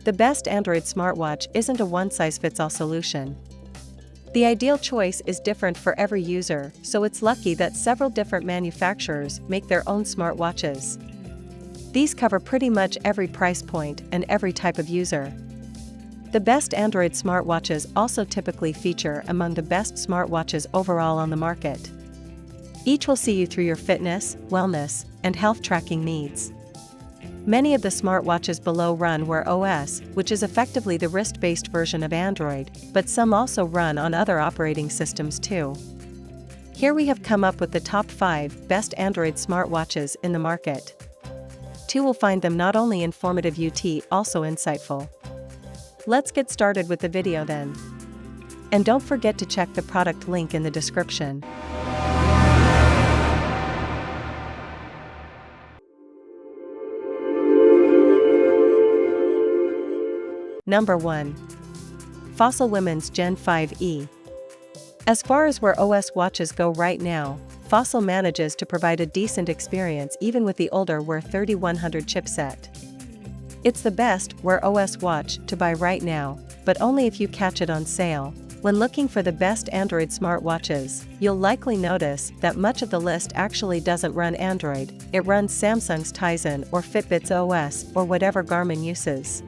The best Android smartwatch isn't a one-size-fits-all solution. The ideal choice is different for every user, so it's lucky that several different manufacturers make their own smartwatches. These cover pretty much every price point and every type of user. The best Android smartwatches also typically feature among the best smartwatches overall on the market. Each will see you through your fitness, wellness, and health tracking needs. Many of the smartwatches below run Wear OS, which is effectively the wrist-based version of Android, but some also run on other operating systems too. Here we have come up with the top 5 best Android smartwatches in the market. 2 will find them not only informative but also insightful. Let's get started with the video then. And don't forget to check the product link in the description. Number 1. Fossil Women's Gen 5e. As far as Wear OS watches go right now, Fossil manages to provide a decent experience even with the older Wear 3100 chipset. It's the best Wear OS watch to buy right now, but only if you catch it on sale. When looking for the best Android smartwatches, you'll likely notice that much of the list actually doesn't run Android, it runs Samsung's Tizen or Fitbit's OS or whatever Garmin uses.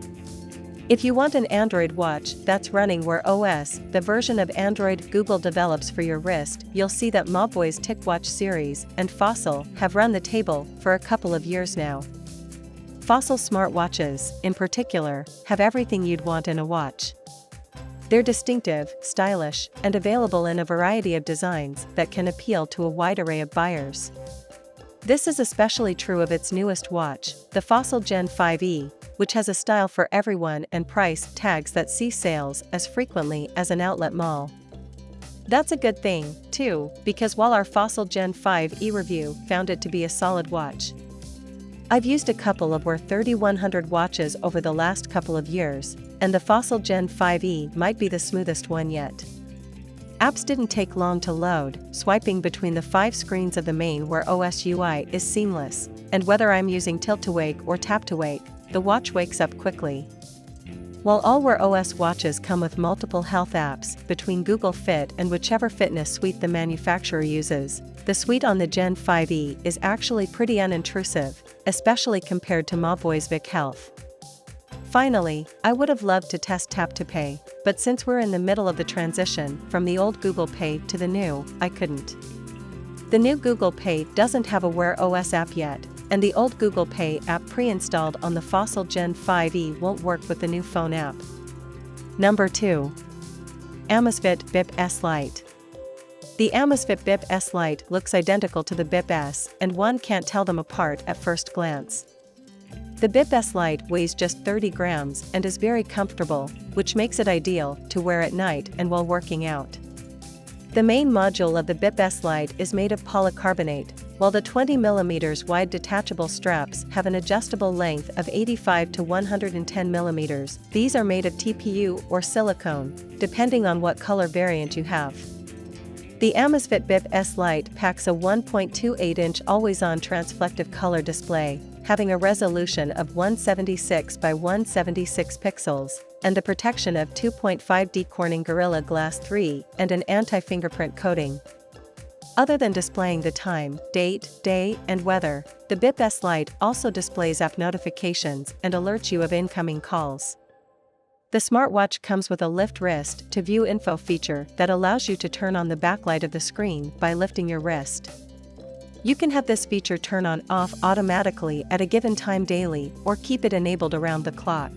If you want an Android watch that's running Wear OS, the version of Android Google develops for your wrist, you'll see that Mobvay's TicWatch series and Fossil have run the table for a couple of years now. Fossil smartwatches, in particular, have everything you'd want in a watch. They're distinctive, stylish, and available in a variety of designs that can appeal to a wide array of buyers. This is especially true of its newest watch, the Fossil Gen 5e, which has a style for everyone and price tags that see sales as frequently as an outlet mall. That's a good thing, too, because while our Fossil Gen 5e review found it to be a solid watch, I've used a couple of Wear 3100 watches over the last couple of years, and the Fossil Gen 5e might be the smoothest one yet. Apps didn't take long to load, swiping between the 5 screens of the main Wear OS UI is seamless, and whether I'm using tilt to wake or tap to wake, the watch wakes up quickly. While all Wear OS watches come with multiple health apps between Google Fit and whichever fitness suite the manufacturer uses, the suite on the Gen 5e is actually pretty unintrusive, especially compared to Mobvay's Vic Health. Finally, I would have loved to test Tap to Pay, but since we're in the middle of the transition from the old Google Pay to the new, I couldn't. The new Google Pay doesn't have a Wear OS app yet, and the old Google Pay app pre-installed on the Fossil Gen 5e won't work with the new phone app. Number 2. Amazfit Bip S Lite. The Amazfit Bip S Lite looks identical to the Bip S, and one can't tell them apart at first glance. The Bip S Lite weighs just 30 grams and is very comfortable, which makes it ideal to wear at night and while working out. The main module of the Bip S Lite is made of polycarbonate, while the 20mm wide detachable straps have an adjustable length of 85 to 110 mm. These are made of TPU or silicone, depending on what color variant you have. The Amazfit Bip S Lite packs a 1.28-inch always-on transflective color display, having a resolution of 176 by 176 pixels, and the protection of 2.5D Corning Gorilla Glass 3 and an anti-fingerprint coating. Other than displaying the time, date, day, and weather, the Bip S Lite also displays app notifications and alerts you of incoming calls. The smartwatch comes with a lift wrist to view info feature that allows you to turn on the backlight of the screen by lifting your wrist. You can have this feature turn on/off automatically at a given time daily or keep it enabled around the clock.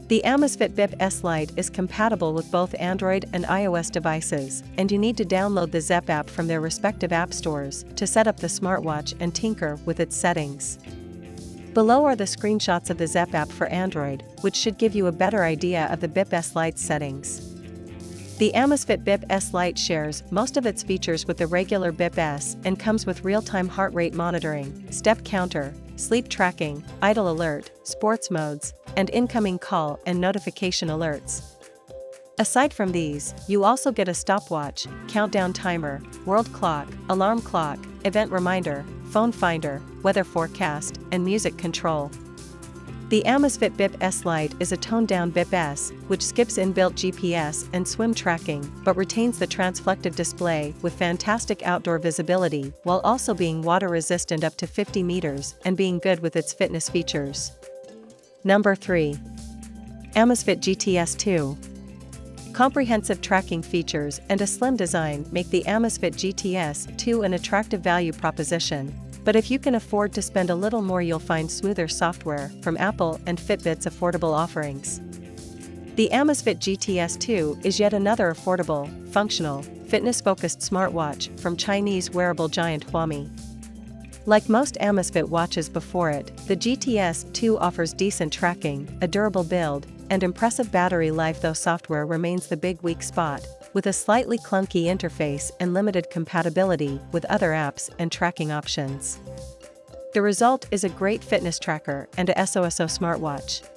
The Amazfit Bip S Lite is compatible with both Android and iOS devices, and you need to download the Zepp app from their respective app stores to set up the smartwatch and tinker with its settings. Below are the screenshots of the Zepp app for Android, which should give you a better idea of the Bip S Lite's settings. The Amazfit Bip S Lite shares most of its features with the regular Bip S and comes with real-time heart rate monitoring, step counter, sleep tracking, idle alert, sports modes, and incoming call and notification alerts. Aside from these, you also get a stopwatch, countdown timer, world clock, alarm clock, event reminder, phone finder, weather forecast, and music control. The Amazfit Bip S Lite is a toned-down Bip S, which skips inbuilt GPS and swim tracking, but retains the transflective display with fantastic outdoor visibility while also being water-resistant up to 50 meters and being good with its fitness features. Number 3. Amazfit GTS 2. Comprehensive tracking features and a slim design make the Amazfit GTS 2 an attractive value proposition. But if you can afford to spend a little more, you'll find smoother software from Apple and Fitbit's affordable offerings. The Amazfit GTS 2 is yet another affordable, functional, fitness-focused smartwatch from Chinese wearable giant Huami. Like most Amazfit watches before it, the GTS 2 offers decent tracking, a durable build, and impressive battery life, though software remains the big weak spot, with a slightly clunky interface and limited compatibility with other apps and tracking options. The result is a great fitness tracker and a SOSO smartwatch.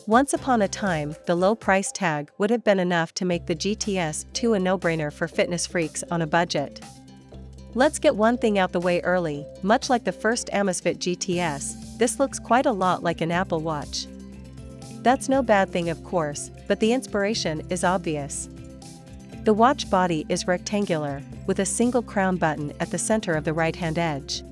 Once upon a time, the low price tag would have been enough to make the GTS 2 a no-brainer for fitness freaks on a budget. Let's get one thing out the way early: much like the first Amazfit GTS, this looks quite a lot like an Apple Watch. That's no bad thing, of course, but the inspiration is obvious. The watch body is rectangular, with a single crown button at the center of the right-hand edge.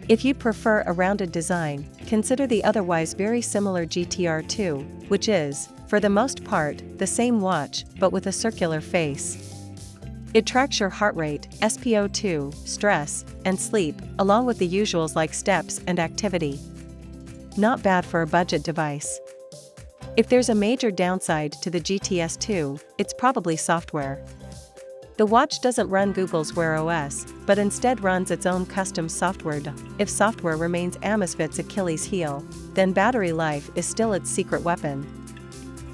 If you prefer a rounded design, consider the otherwise very similar GTR 2, which is, for the most part, the same watch, but with a circular face. It tracks your heart rate, SpO2, stress, and sleep, along with the usuals like steps and activity. Not bad for a budget device. If there's a major downside to the GTS 2, it's probably software. The watch doesn't run Google's Wear OS, but instead runs its own custom software. If software remains Amazfit's Achilles heel, then battery life is still its secret weapon.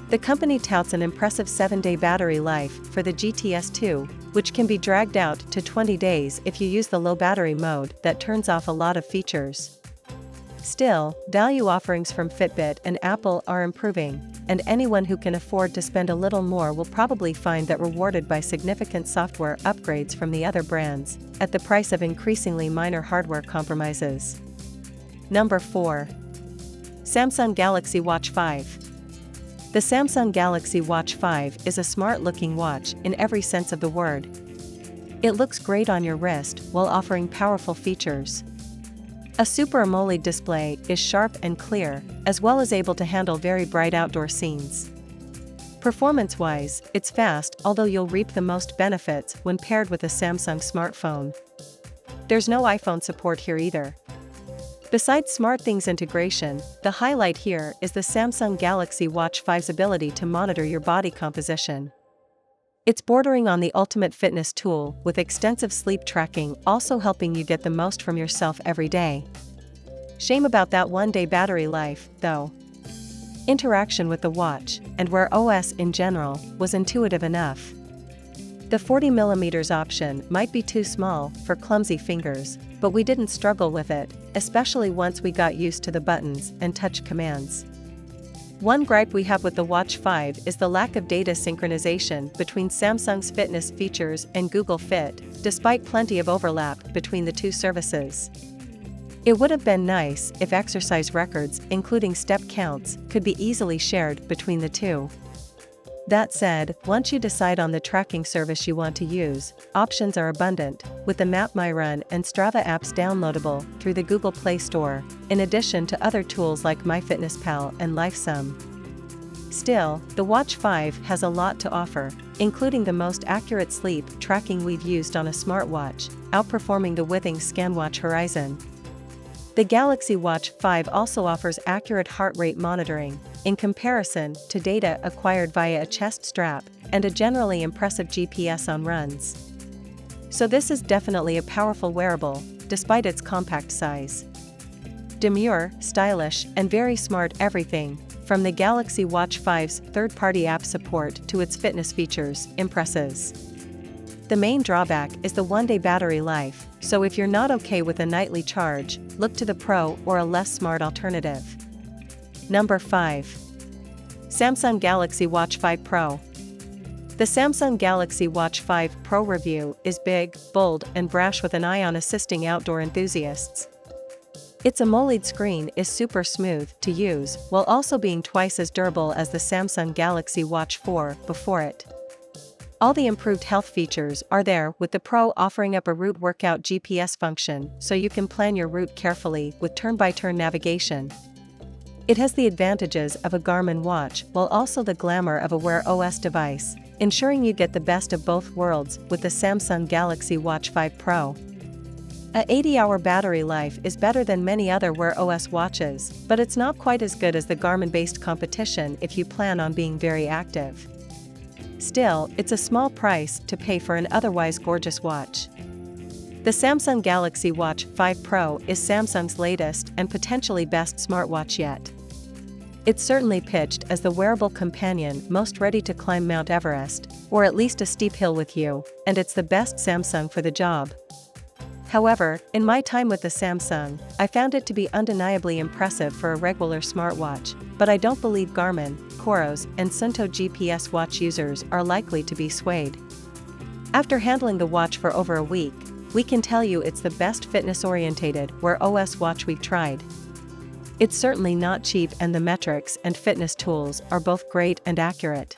The company touts an impressive 7-day battery life for the GTS 2, which can be dragged out to 20 days if you use the low battery mode that turns off a lot of features. Still, value offerings from Fitbit and Apple are improving, and anyone who can afford to spend a little more will probably find that rewarded by significant software upgrades from the other brands, at the price of increasingly minor hardware compromises. Number 4. Samsung Galaxy Watch 5. The Samsung Galaxy Watch 5 is a smart-looking watch in every sense of the word. It looks great on your wrist while offering powerful features. A Super AMOLED display is sharp and clear, as well as able to handle very bright outdoor scenes. Performance-wise, it's fast, although you'll reap the most benefits when paired with a Samsung smartphone. There's no iPhone support here either. Besides SmartThings integration, the highlight here is the Samsung Galaxy Watch 5's ability to monitor your body composition. It's bordering on the ultimate fitness tool, with extensive sleep tracking also helping you get the most from yourself every day. Shame about that 1-day battery life, though. Interaction with the watch, and Wear OS in general, was intuitive enough. The 40mm option might be too small for clumsy fingers, but we didn't struggle with it, especially once we got used to the buttons and touch commands. One gripe we have with the Watch 5 is the lack of data synchronization between Samsung's fitness features and Google Fit, despite plenty of overlap between the two services. It would have been nice if exercise records, including step counts, could be easily shared between the two. That said, once you decide on the tracking service you want to use, options are abundant, with the Map My Run and Strava apps downloadable through the Google Play Store, in addition to other tools like MyFitnessPal and LifeSum. Still, the Watch 5 has a lot to offer, including the most accurate sleep tracking we've used on a smartwatch, outperforming the Withings ScanWatch Horizon. The Galaxy Watch 5 also offers accurate heart rate monitoring, in comparison to data acquired via a chest strap, and a generally impressive GPS on runs. So this is definitely a powerful wearable, despite its compact size. Demure, stylish, and very smart everything, from the Galaxy Watch 5's third-party app support to its fitness features, impresses. The main drawback is the 1-day battery life, so if you're not okay with a nightly charge, look to the Pro or a less smart alternative. Number 5. Samsung Galaxy Watch 5 Pro. The Samsung Galaxy Watch 5 Pro review is big, bold, and brash with an eye on assisting outdoor enthusiasts. Its AMOLED screen is super smooth to use while also being twice as durable as the Samsung Galaxy Watch 4 before it. All the improved health features are there, with the Pro offering up a route workout GPS function so you can plan your route carefully with turn-by-turn navigation. It has the advantages of a Garmin watch while also the glamour of a Wear OS device, ensuring you get the best of both worlds with the Samsung Galaxy Watch 5 Pro. A 80-hour battery life is better than many other Wear OS watches, but it's not quite as good as the Garmin-based competition if you plan on being very active. Still, it's a small price to pay for an otherwise gorgeous watch. The Samsung Galaxy Watch 5 Pro is Samsung's latest and potentially best smartwatch yet. It's certainly pitched as the wearable companion most ready to climb Mount Everest, or at least a steep hill with you, and it's the best Samsung for the job. However, in my time with the Samsung, I found it to be undeniably impressive for a regular smartwatch, but I don't believe Garmin, Coros, and Suunto GPS watch users are likely to be swayed. After handling the watch for over a week, we can tell you it's the best fitness-orientated Wear OS watch we've tried. It's certainly not cheap, and the metrics and fitness tools are both great and accurate.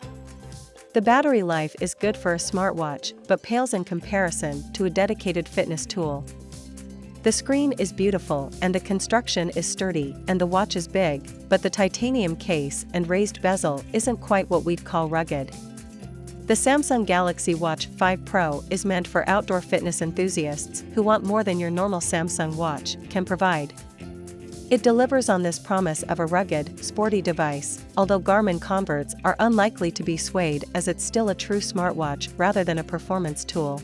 The battery life is good for a smartwatch, but pales in comparison to a dedicated fitness tool. The screen is beautiful and the construction is sturdy, and the watch is big, but the titanium case and raised bezel isn't quite what we'd call rugged. The Samsung Galaxy Watch 5 Pro is meant for outdoor fitness enthusiasts who want more than your normal Samsung watch can provide. It delivers on this promise of a rugged, sporty device, although Garmin converts are unlikely to be swayed as it's still a true smartwatch rather than a performance tool.